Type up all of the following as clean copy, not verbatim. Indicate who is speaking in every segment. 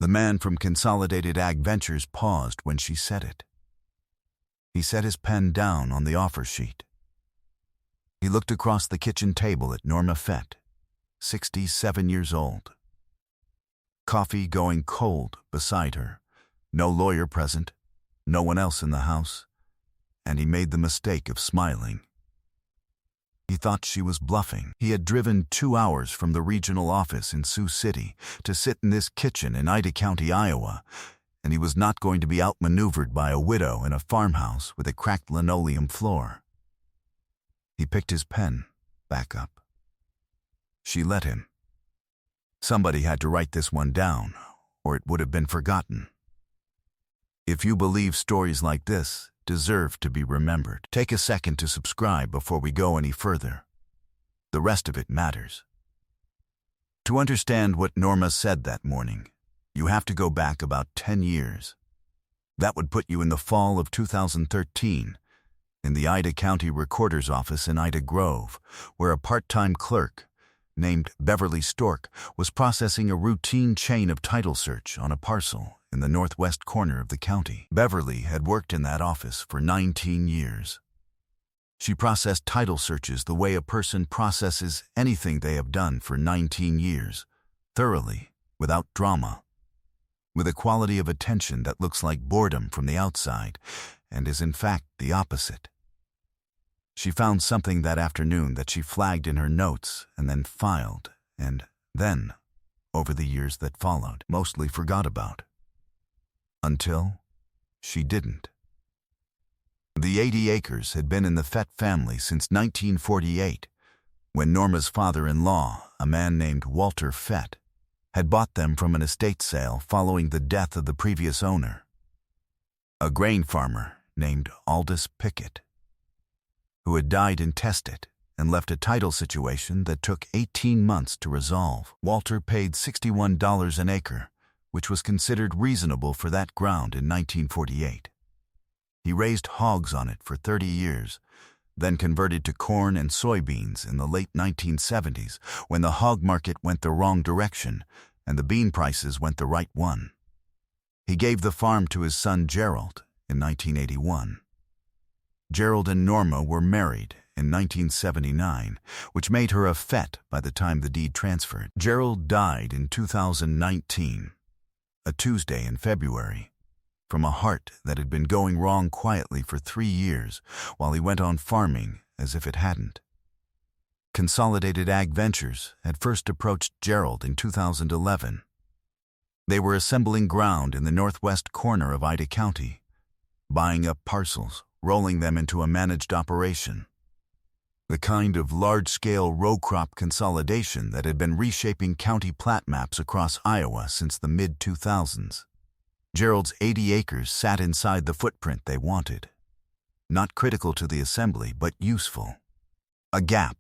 Speaker 1: The man from Consolidated Ag Ventures paused when she said it. He set his pen down on the offer sheet. He looked across the kitchen table at Norma Fett, 67 years old. Coffee going cold beside her, no lawyer present, no one else in the house, and he made the mistake of smiling. He thought she was bluffing. He had driven 2 hours from the regional office in Sioux City to sit in this kitchen in Ida County, Iowa, and he was not going to be outmaneuvered by a widow in a farmhouse with a cracked linoleum floor. He picked his pen back up. She let him. Somebody had to write this one down, or it would have been forgotten. If you believe stories like this deserve to be remembered, take a second to subscribe before we go any further. The rest of it matters. To understand what Norma said that morning, you have to go back about 10 years. That would put you in the fall of 2013, in the Ida County Recorder's Office in Ida Grove, where a part-time clerk named Beverly Stork was processing a routine chain of title search on a parcel in the northwest corner of the county. Beverly had worked in that office for 19 years. She processed title searches the way a person processes anything they have done for 19 years, thoroughly, without drama, with a quality of attention that looks like boredom from the outside and is in fact the opposite. She found something that afternoon that she flagged in her notes and then filed, and then, over the years that followed, mostly forgot about. Until she didn't. The 80 acres had been in the Fett family since 1948, when Norma's father-in-law, a man named Walter Fett, had bought them from an estate sale following the death of the previous owner, a grain farmer named Aldous Pickett, who had died intestate and left a title situation that took 18 months to resolve. Walter paid $61 an acre, which was considered reasonable for that ground in 1948. He raised hogs on it for 30 years, then converted to corn and soybeans in the late 1970s when the hog market went the wrong direction and the bean prices went the right one. He gave the farm to his son Gerald in 1981. Gerald and Norma were married in 1979, which made her a Fett by the time the deed transferred. Gerald died in 2019, a Tuesday in February, from a heart that had been going wrong quietly for 3 years while he went on farming as if it hadn't. Consolidated Ag Ventures had first approached Gerald in 2011. They were assembling ground in the northwest corner of Ida County, buying up parcels, rolling them into a managed operation. The kind of large-scale row crop consolidation that had been reshaping county plat maps across Iowa since the mid-2000s. Gerald's 80 acres sat inside the footprint they wanted. Not critical to the assembly, but useful. A gap.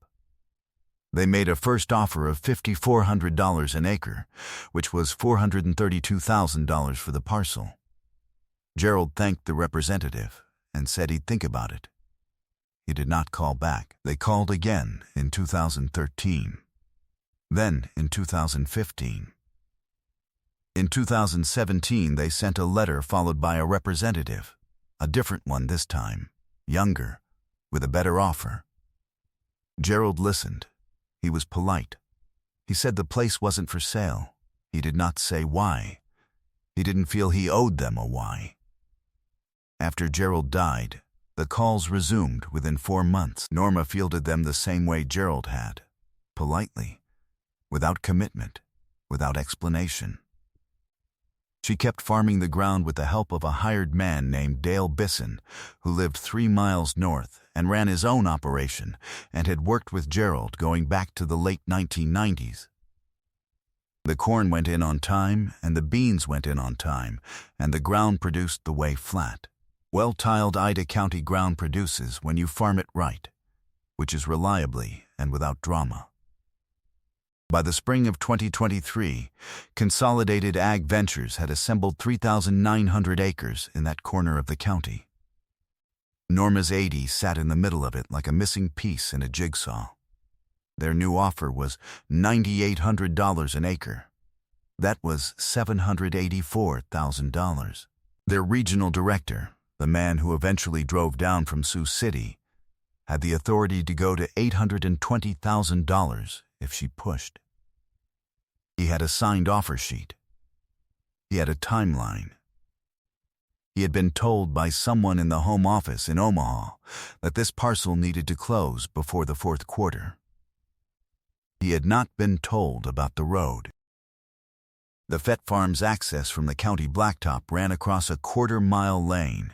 Speaker 1: They made a first offer of $5,400 an acre, which was $432,000 for the parcel. Gerald thanked the representative and said he'd think about it. He did not call back. They called again in 2013. Then in 2015. In 2017, they sent a letter followed by a representative, a different one this time, younger, with a better offer. Gerald listened. He was polite. He said the place wasn't for sale. He did not say why. He didn't feel he owed them a why. After Gerald died, the calls resumed within 4 months. Norma fielded them the same way Gerald had, politely, without commitment, without explanation. She kept farming the ground with the help of a hired man named Dale Bisson, who lived 3 miles north and ran his own operation and had worked with Gerald going back to the late 1990s. The corn went in on time and the beans went in on time, and the ground produced the way flat. Well-tiled Ida County ground produces when you farm it right, which is reliably and without drama. By the spring of 2023, Consolidated Ag Ventures had assembled 3,900 acres in that corner of the county. Norma's 80 sat in the middle of it like a missing piece in a jigsaw. Their new offer was $9,800 an acre. That was $784,000. Their regional director, the man who eventually drove down from Sioux City, had the authority to go to $820,000 if she pushed. He had a signed offer sheet. He had a timeline. He had been told by someone in the home office in Omaha that this parcel needed to close before the fourth quarter. He had not been told about the road. The Fett Farm's access from the county blacktop ran across a quarter-mile lane.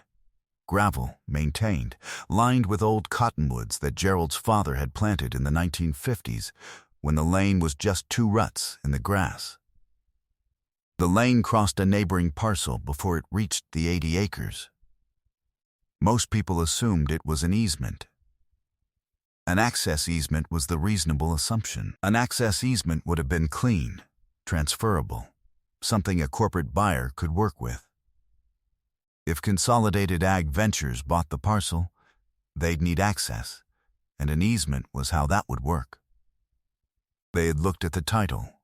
Speaker 1: Gravel, maintained, lined with old cottonwoods that Gerald's father had planted in the 1950s when the lane was just 2 ruts in the grass. The lane crossed a neighboring parcel before it reached the 80 acres. Most people assumed it was an easement. An access easement was the reasonable assumption. An access easement would have been clean, transferable, something a corporate buyer could work with. If Consolidated Ag Ventures bought the parcel, they'd need access, and an easement was how that would work. They had looked at the title.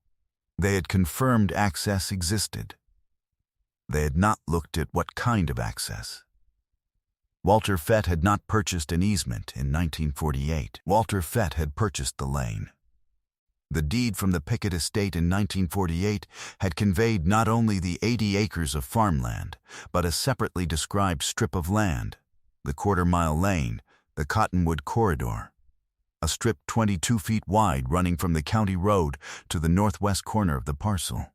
Speaker 1: They had confirmed access existed. They had not looked at what kind of access. Walter Fett had not purchased an easement in 1948. Walter Fett had purchased the lane. The deed from the Pickett estate in 1948 had conveyed not only the 80 acres of farmland, but a separately described strip of land, the quarter-mile lane, the Cottonwood Corridor, a strip 22 feet wide running from the county road to the northwest corner of the parcel.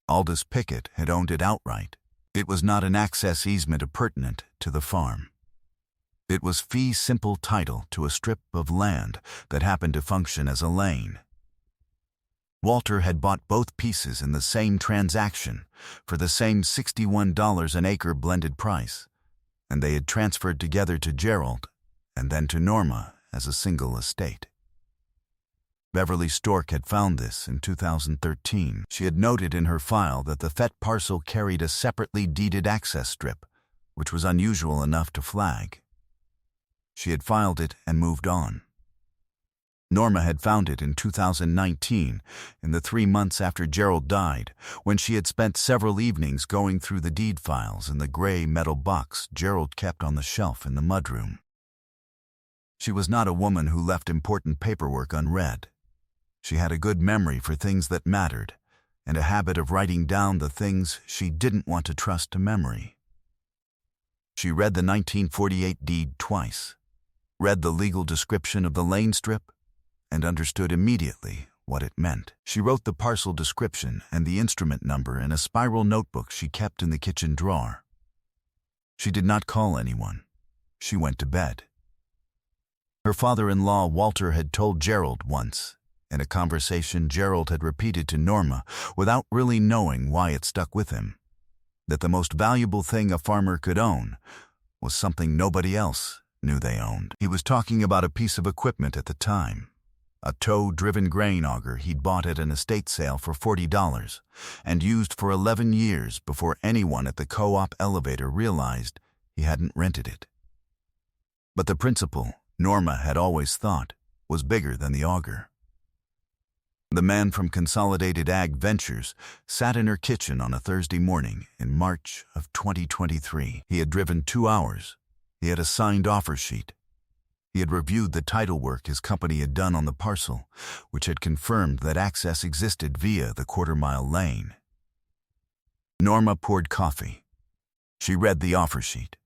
Speaker 1: Aldous Pickett had owned it outright. It was not an access easement appurtenant to the farm. It was fee simple title to a strip of land that happened to function as a lane. Walter had bought both pieces in the same transaction for the same $61 an acre blended price, and they had transferred together to Gerald and then to Norma as a single estate. Beverly Stork had found this in 2013. She had noted in her file that the Fett parcel carried a separately deeded access strip, which was unusual enough to flag. She had filed it and moved on. Norma had found it in 2019, in the 3 months after Gerald died, when she had spent several evenings going through the deed files in the gray metal box Gerald kept on the shelf in the mudroom. She was not a woman who left important paperwork unread. She had a good memory for things that mattered, and a habit of writing down the things she didn't want to trust to memory. She read the 1948 deed twice, read the legal description of the lane strip, and understood immediately what it meant. She wrote the parcel description and the instrument number in a spiral notebook she kept in the kitchen drawer. She did not call anyone. She went to bed. Her father-in-law Walter had told Gerald once, in a conversation Gerald had repeated to Norma without really knowing why it stuck with him, that the most valuable thing a farmer could own was something nobody else knew they owned. He was talking about a piece of equipment at the time, a tow-driven grain auger he'd bought at an estate sale for $40 and used for 11 years before anyone at the co-op elevator realized he hadn't rented it. But the principle, Norma had always thought, was bigger than the auger. The man from Consolidated Ag Ventures sat in her kitchen on a Thursday morning in March of 2023. He had driven 2 hours. He had a signed offer sheet. He had reviewed the title work his company had done on the parcel, which had confirmed that access existed via the quarter-mile lane. Norma poured coffee. She read the offer sheet.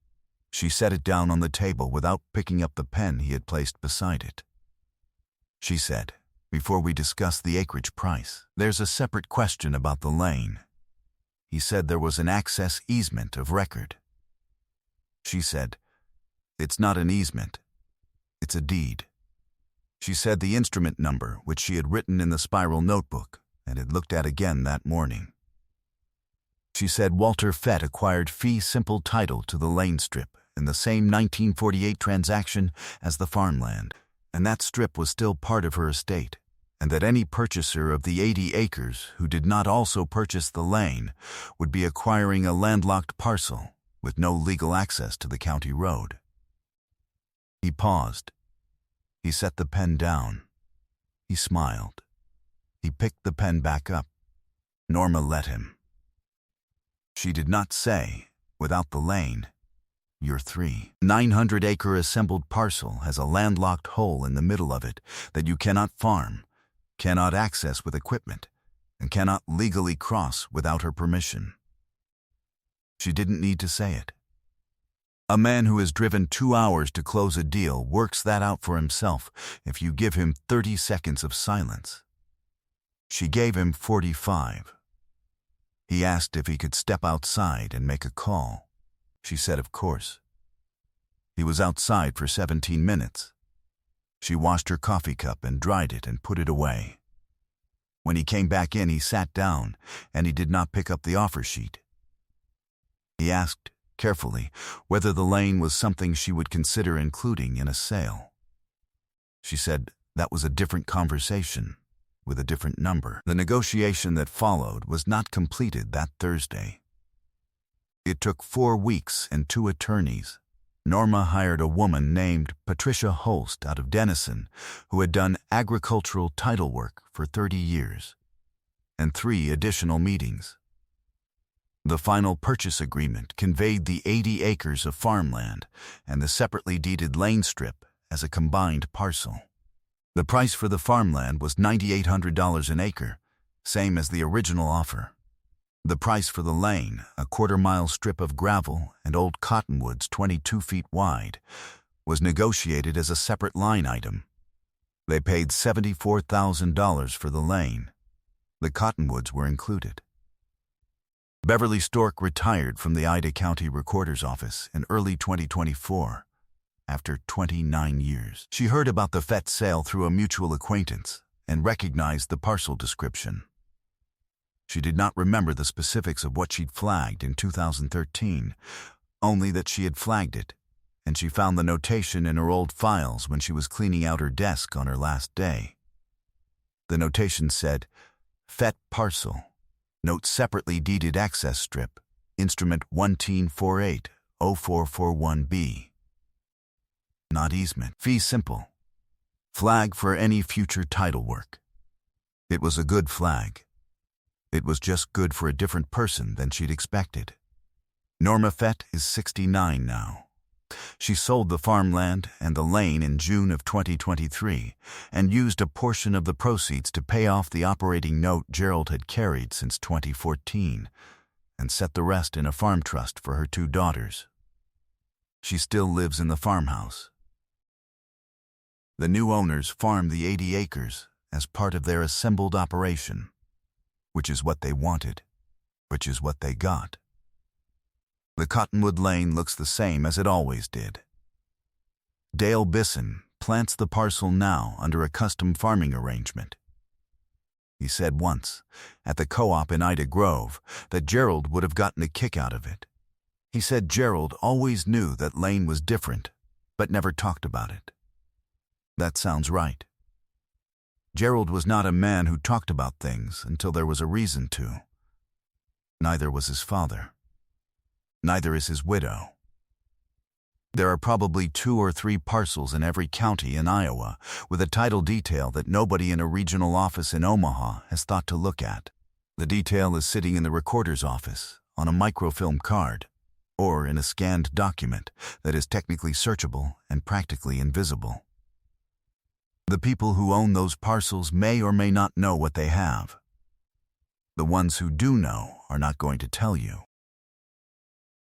Speaker 1: She set it down on the table without picking up the pen he had placed beside it. She said, "Before we discuss the acreage price, there's a separate question about the lane." He said there was an access easement of record. She said, "It's not an easement. It's a deed." She said the instrument number, which she had written in the spiral notebook and had looked at again that morning. She said Walter Fett acquired fee simple title to the lane strip in the same 1948 transaction as the farmland, and that strip was still part of her estate, and that any purchaser of the 80 acres who did not also purchase the lane would be acquiring a landlocked parcel with no legal access to the county road. He paused. He set the pen down. He smiled. He picked the pen back up. Norma let him. She did not say, without the lane, your 900-acre assembled parcel has a landlocked hole in the middle of it that you cannot farm, cannot access with equipment, and cannot legally cross without her permission. She didn't need to say it. A man who has driven 2 hours to close a deal works that out for himself if you give him 30 seconds of silence. She gave him 45. He asked if he could step outside and make a call. She said of course. He was outside for 17 minutes. She washed her coffee cup and dried it and put it away. When he came back in, he sat down, and he did not pick up the offer sheet. He asked, carefully, whether the lane was something she would consider including in a sale. She said that was a different conversation, with a different number. The negotiation that followed was not completed that Thursday. It took 4 weeks and 2 attorneys. Norma hired a woman named Patricia Holst out of Denison, who had done agricultural title work for 30 years, and 3 additional meetings. The final purchase agreement conveyed the 80 acres of farmland and the separately deeded lane strip as a combined parcel. The price for the farmland was $9,800 an acre, same as the original offer. The price for the lane, a quarter-mile strip of gravel and old cottonwoods 22 feet wide, was negotiated as a separate line item. They paid $74,000 for the lane. The cottonwoods were included. Beverly Stork retired from the Ida County Recorder's Office in early 2024, after 29 years. She heard about the Fett sale through a mutual acquaintance and recognized the parcel description. She did not remember the specifics of what she'd flagged in 2013, only that she had flagged it, and she found the notation in her old files when she was cleaning out her desk on her last day. The notation said, Fett parcel. Note separately deeded access strip, instrument 1948-0441B. Not easement. Fee simple. Flag for any future title work. It was a good flag. It was just good for a different person than she'd expected. Norma Fett is 69 now. She sold the farmland and the lane in June of 2023 and used a portion of the proceeds to pay off the operating note Gerald had carried since 2014 and set the rest in a farm trust for her 2 daughters. She still lives in the farmhouse. The new owners farm the 80 acres as part of their assembled operation, which is what they wanted, which is what they got. The Cottonwood Lane looks the same as it always did. Dale Bisson plants the parcel now under a custom farming arrangement. He said once, at the co-op in Ida Grove, that Gerald would have gotten a kick out of it. He said Gerald always knew that Lane was different, but never talked about it. That sounds right. Gerald was not a man who talked about things until there was a reason to. Neither was his father. Neither is his widow. There are probably 2 or 3 parcels in every county in Iowa with a title detail that nobody in a regional office in Omaha has thought to look at. The detail is sitting in the recorder's office on a microfilm card or in a scanned document that is technically searchable and practically invisible. The people who own those parcels may or may not know what they have. The ones who do know are not going to tell you.